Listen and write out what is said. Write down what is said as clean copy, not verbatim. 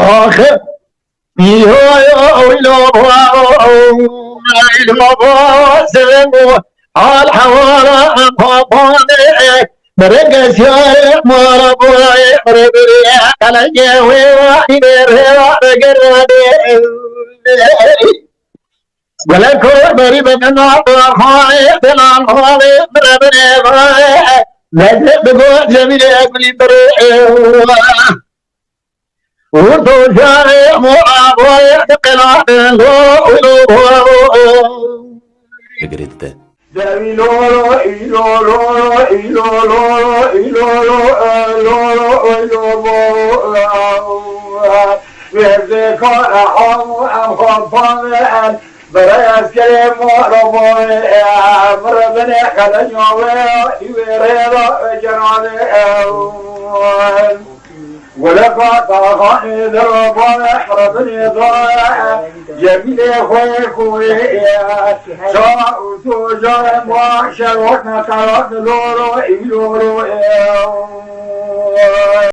آخر الحوارى أمامي مرقس يا مربوي مربري على جوي وحيري وحقرني ولكن مريبا النار خاي بلان خالي مربري خاي لجب بقول جميل أقلي بريء وردو شاري مرابوي قلع Gridde. ولقد طاغني ذربا احربني ضايع جميل خوي شاء سوجا وشر وحنا قرأت لورو